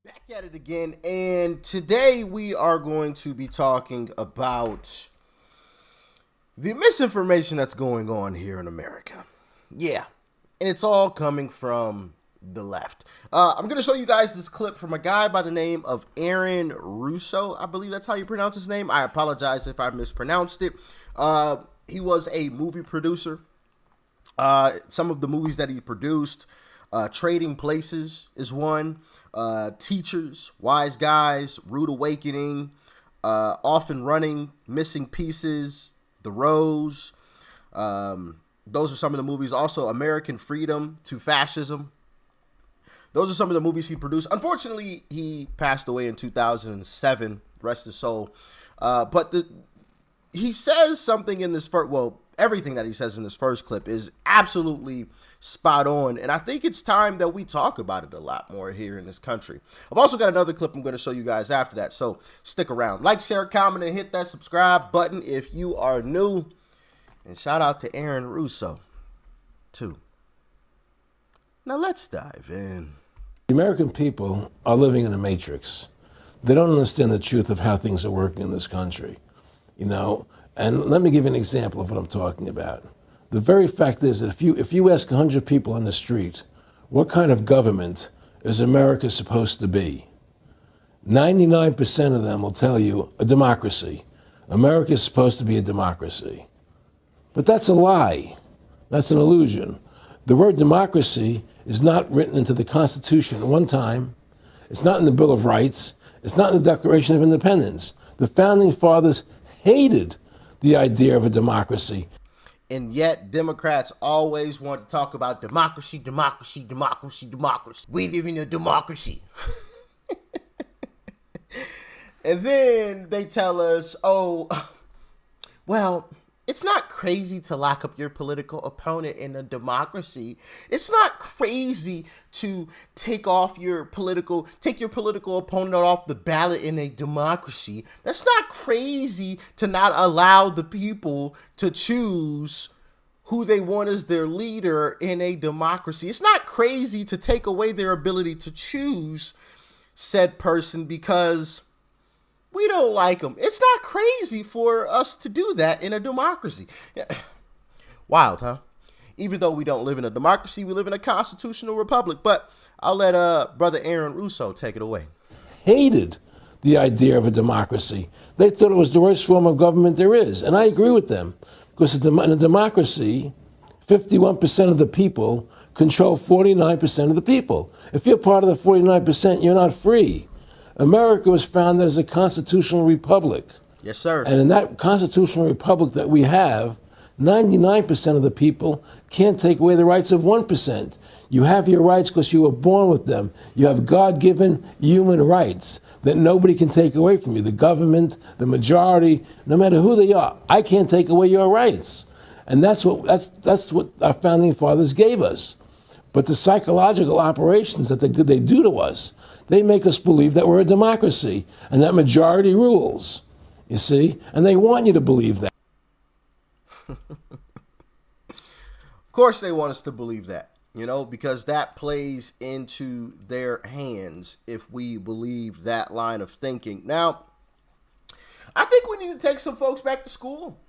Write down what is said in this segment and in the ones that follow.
Back at it again, and today we are going to be talking about the misinformation that's going on here in America. Yeah, and it's all coming from the left. I'm going to show you guys this clip from a guy by the name of Aaron Russo. I believe that's how you pronounce his name. I apologize if I mispronounced it. He was a movie producer. Some of the movies that he produced, Trading Places is one. Teachers, Wise Guys, Rude Awakening, Off and Running, Missing Pieces, The Rose. Those are some of the movies. Also, American Freedom to Fascism. Those are some of the movies he produced. Unfortunately, he passed away in 2007. Rest his soul. But he says something in this first, well, everything that he says in this first clip is absolutely spot on. And I think it's time that we talk about it a lot more here in this country. I've also got another clip I'm going to show you guys after that. So stick around. Like, share, comment, and hit that subscribe button if you are new. And shout out to Aaron Russo, too. Now let's dive in. The American people are living in a matrix. They don't understand the truth of how things are working in this country, you know. And let me give you an example of what I'm talking about. The very fact is that if you ask 100 people on the street, what kind of government is America supposed to be? 99% of them will tell you a democracy. America is supposed to be a democracy. But that's a lie. That's an illusion. The word democracy is not written into the Constitution at one time. It's not in the Bill of Rights. It's not in the Declaration of Independence. The Founding Fathers hated the idea of a democracy. And yet, Democrats always want to talk about democracy, democracy, democracy, democracy. We live in a democracy. And then they tell us, oh, well, it's not crazy to lock up your political opponent in a democracy. It's not crazy to take your political opponent off the ballot in a democracy. That's not crazy to not allow the people to choose who they want as their leader in a democracy. It's not crazy to take away their ability to choose said person because we don't like them. It's not crazy for us to do that in a democracy. Wild, huh? Even though we don't live in a democracy, we live in a constitutional republic. But I'll let Brother Aaron Russo take it away. Hated the idea of a democracy. They thought it was the worst form of government there is. And I agree with them. Because in a democracy, 51% of the people control 49% of the people. If you're part of the 49%, you're not free. America was founded as a constitutional republic. Yes, sir. And in that constitutional republic that we have, 99% of the people can't take away the rights of 1%. You have your rights because you were born with them. You have God-given human rights that nobody can take away from you. The government, the majority, no matter who they are, I can't take away your rights. And that's what our founding fathers gave us. But the psychological operations that they do to us, they make us believe that we're a democracy and that majority rules, you see? And they want you to believe that. Of course they want us to believe that, you know, because that plays into their hands if we believe that line of thinking. Now, I think we need to take some folks back to school.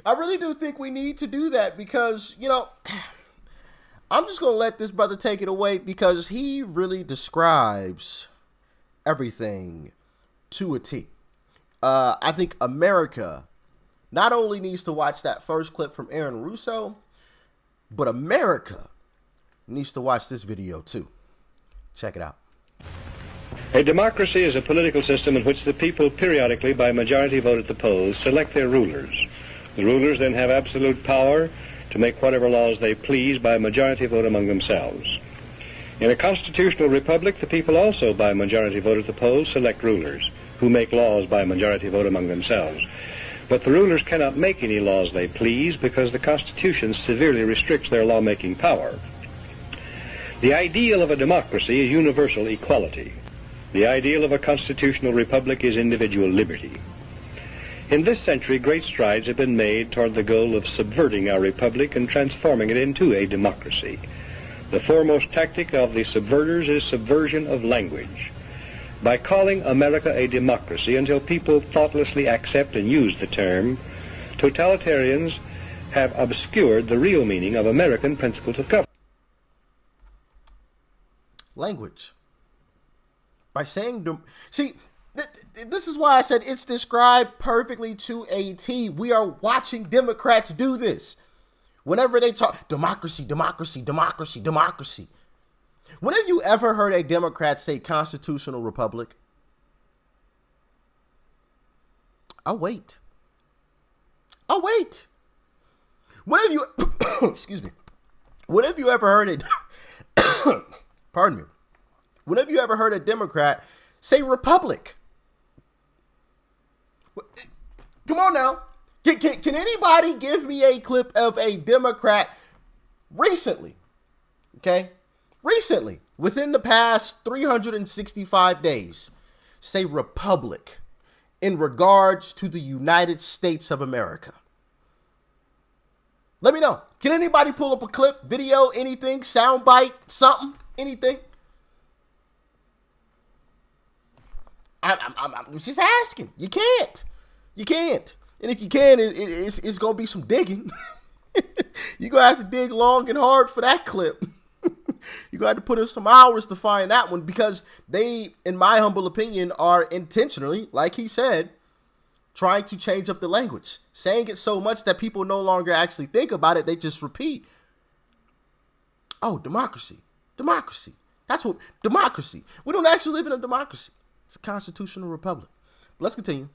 I really do think we need to do that because, you know, I'm just going to let this brother take it away because he really describes everything to a T. I think America not only needs to watch that first clip from Aaron Russo, but America needs to watch this video too. Check it out. A democracy is a political system in which the people periodically, by majority vote at the polls, select their rulers. The rulers then have absolute power to make whatever laws they please by majority vote among themselves. In a constitutional republic, the people also, by majority vote at the polls, select rulers, who make laws by majority vote among themselves. But the rulers cannot make any laws they please because the Constitution severely restricts their lawmaking power. The ideal of a democracy is universal equality. The ideal of a constitutional republic is individual liberty. In this century, great strides have been made toward the goal of subverting our republic and transforming it into a democracy. The foremost tactic of the subverters is subversion of language. By calling America a democracy until people thoughtlessly accept and use the term, totalitarians have obscured the real meaning of American principles of government. Language. By saying, see, this is why I said it's described perfectly to a T. We are watching Democrats do this. Whenever they talk democracy, democracy, democracy, democracy. When have you ever heard a Democrat say constitutional republic? I'll wait. I'll wait. When have you, excuse me, when have you ever heard a, pardon me, when have you ever heard a Democrat say republic? Come on now. Can anybody give me a clip of a Democrat recently? Okay? Recently, within the past 365 days, say republic in regards to the United States of America. Let me know. Can anybody pull up a clip, video, anything, soundbite, something, anything? I'm just asking. You can't. You can't. And if you can, it's going to be some digging. You're going to have to dig long and hard for that clip. You're going to have to put in some hours to find that one, because they, in my humble opinion, are intentionally, like he said, trying to change up the language. Saying it so much that people no longer actually think about it. They just repeat. Oh, democracy. Democracy. That's what, democracy. We don't actually live in a democracy. It's a constitutional republic. But let's continue.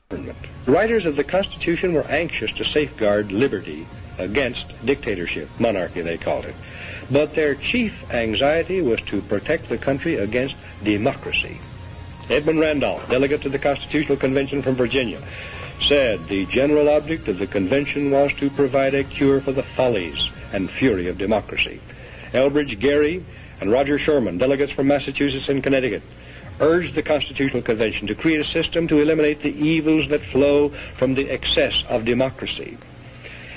The writers of the Constitution were anxious to safeguard liberty against dictatorship, monarchy they called it. But their chief anxiety was to protect the country against democracy. Edmund Randolph, delegate to the Constitutional Convention from Virginia, said the general object of the convention was to provide a cure for the follies and fury of democracy. Elbridge Gerry and Roger Sherman, delegates from Massachusetts and Connecticut, urged the Constitutional Convention to create a system to eliminate the evils that flow from the excess of democracy.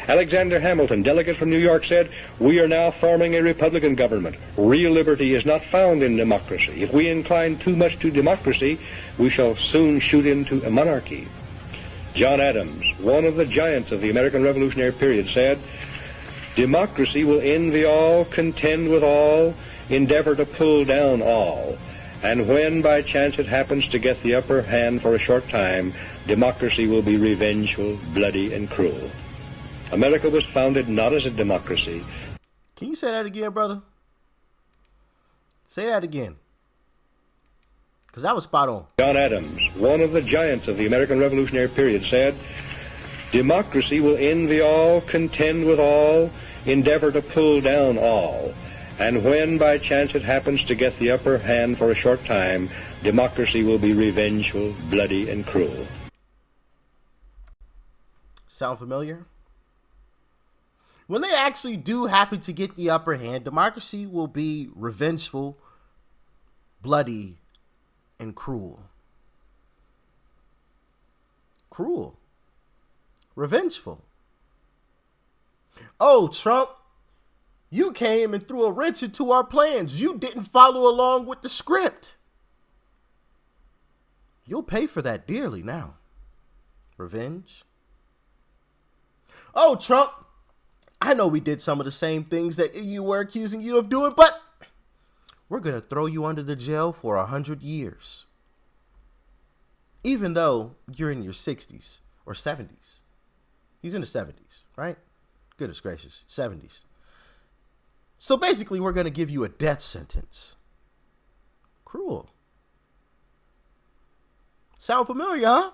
Alexander Hamilton, delegate from New York, said, "We are now forming a Republican government. Real liberty is not found in democracy. If we incline too much to democracy, we shall soon shoot into a monarchy." John Adams, one of the giants of the American Revolutionary period, said, "Democracy will envy all, contend with all, endeavor to pull down all. And when by chance it happens to get the upper hand for a short time, democracy will be revengeful, bloody, and cruel." America was founded not as a democracy. Can you say that again, brother? Say that again. Because that was spot on. John Adams, one of the giants of the American Revolutionary period, said, "Democracy will envy all, contend with all, endeavor to pull down all. And when by chance it happens to get the upper hand for a short time, democracy will be revengeful, bloody, and cruel." Sound familiar? When they actually do happen to get the upper hand, democracy will be revengeful, bloody, and cruel. Cruel. Revengeful. Oh, Trump, you came and threw a wrench into our plans. You didn't follow along with the script. You'll pay for that dearly now. Revenge. Oh, Trump, I know we did some of the same things that you were accusing you of doing, but we're going to throw you under the jail for 100 years. Even though you're in your 60s or 70s. He's in the 70s, right? Goodness gracious, 70s. So basically, we're going to give you a death sentence. Cruel. Sound familiar, huh?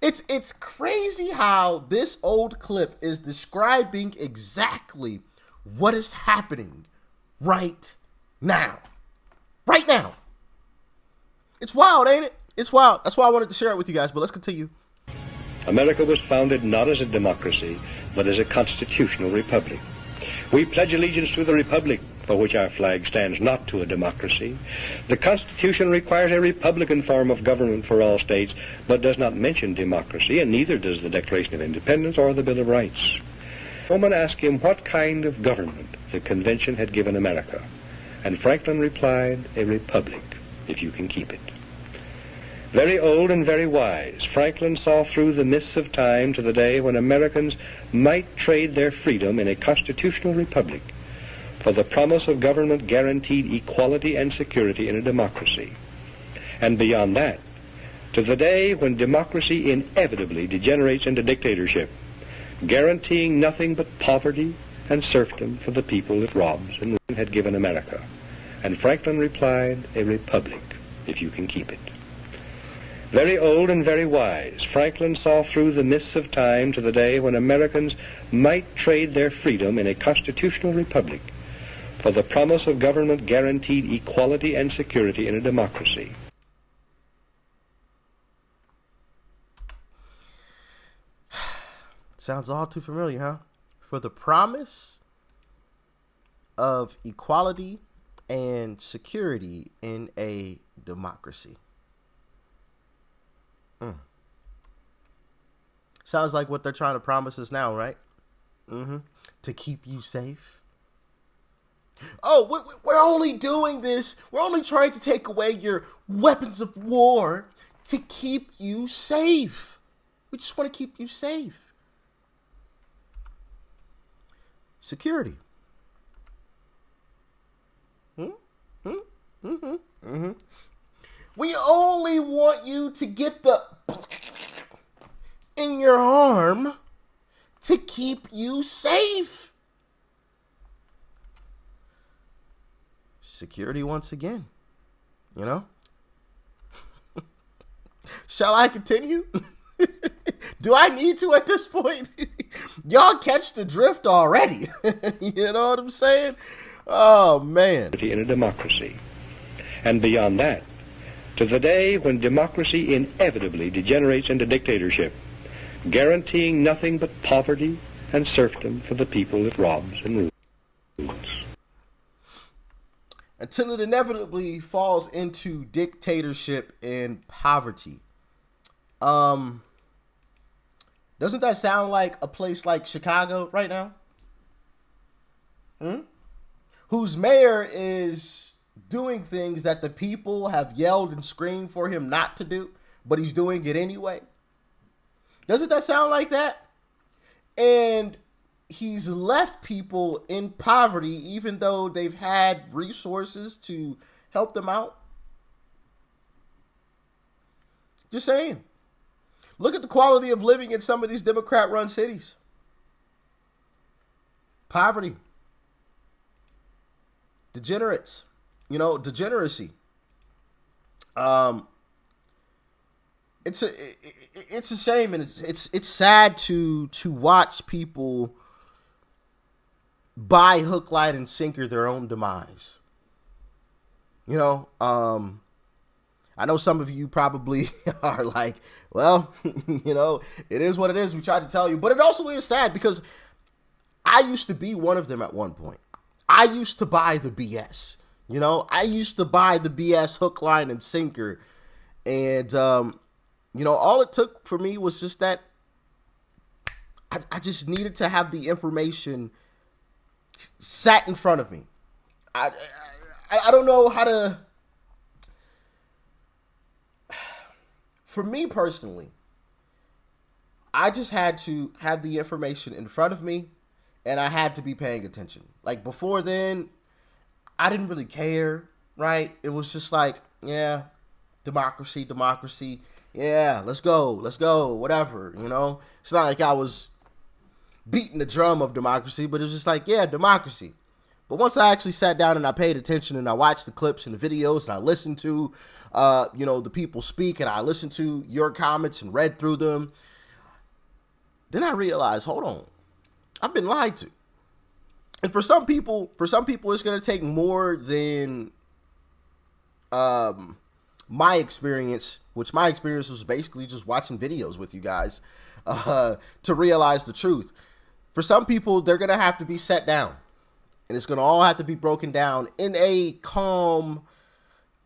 It's crazy how this old clip is describing exactly what is happening right now. Right now. It's wild, ain't it? It's wild. That's why I wanted to share it with you guys, but let's continue. America was founded not as a democracy, but as a constitutional republic. We pledge allegiance to the republic for which our flag stands, not to a democracy. The Constitution requires a republican form of government for all states, but does not mention democracy, and neither does the Declaration of Independence or the Bill of Rights. Woman asked him what kind of government the convention had given America, and Franklin replied, "A republic, if you can keep it." Very old and very wise, Franklin saw through the mists of time to the day when Americans might trade their freedom in a constitutional republic for the promise of government guaranteed equality and security in a democracy. And beyond that, to the day when democracy inevitably degenerates into dictatorship, guaranteeing nothing but poverty and serfdom for the people it robs and had given America. And Franklin replied, "A republic, if you can keep it." Very old and very wise, Franklin saw through the mists of time to the day when Americans might trade their freedom in a constitutional republic for the promise of government guaranteed equality and security in a democracy. Sounds all too familiar, huh? For the promise of equality and security in a democracy. Sounds like what they're trying to promise us now, right? To keep you safe. Oh, we're only doing this. We're only trying to take away your weapons of war to keep you safe. We just want to keep you safe. Security. We only want you to get the in your arm to keep you safe. Security once again, you know? Shall I continue? Do I need to at this point? Y'all catch the drift already. You know what I'm saying? Oh, man. In a democracy. And beyond that, to the day when democracy inevitably degenerates into dictatorship, guaranteeing nothing but poverty and serfdom for the people it robs and rules. Until it inevitably falls into dictatorship and poverty. Doesn't that sound like a place like Chicago right now? Whose mayor is doing things that the people have yelled and screamed for him not to do, but he's doing it anyway. Doesn't that sound like that? And he's left people in poverty even though they've had resources to help them out. Just saying. Look at the quality of living in some of these Democrat-run cities. Poverty. Degenerates. You know, degeneracy. It's a shame, and it's sad to watch people buy hook, line, and sinker their own demise. You know, I know some of you probably are like, well, you know, it is what it is. We tried to tell you, but it also is sad because I used to be one of them at one point. I used to buy the BS. You know, I used to buy the BS hook, line, and sinker. And, you know, all it took for me was just that I just needed to have the information sat in front of me. I don't know how to... For me personally, I just had to have the information in front of me, and I had to be paying attention. Like, before then, I didn't really care, right? It was just like, yeah, democracy. Yeah, let's go, whatever, you know? It's not like I was beating the drum of democracy, but it was just like, yeah, democracy. But once I actually sat down and I paid attention and I watched the clips and the videos and I listened to, you know, the people speak and I listened to your comments and read through them, then I realized, hold on, I've been lied to. And for some people, it's going to take more than my experience, which my experience was basically just watching videos with you guys to realize the truth. For some people, they're going to have to be set down. And it's going to all have to be broken down in a calm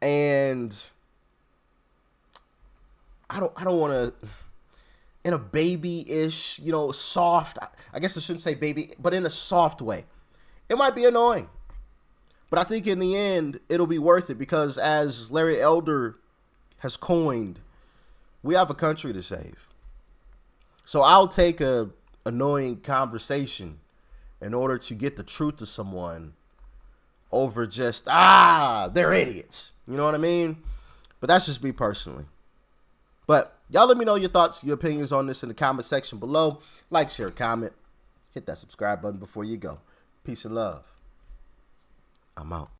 and in a baby-ish, soft, I guess I shouldn't say baby, but in a soft way, it might be annoying. But I think in the end, it'll be worth it because as Larry Elder has coined, we have a country to save. So I'll take a annoying conversation in order to get the truth to someone over just, they're idiots. You know what I mean? But that's just me personally. But y'all let me know your thoughts, your opinions on this in the comment section below. Like, share, comment. Hit that subscribe button before you go. Peace and love. I'm out.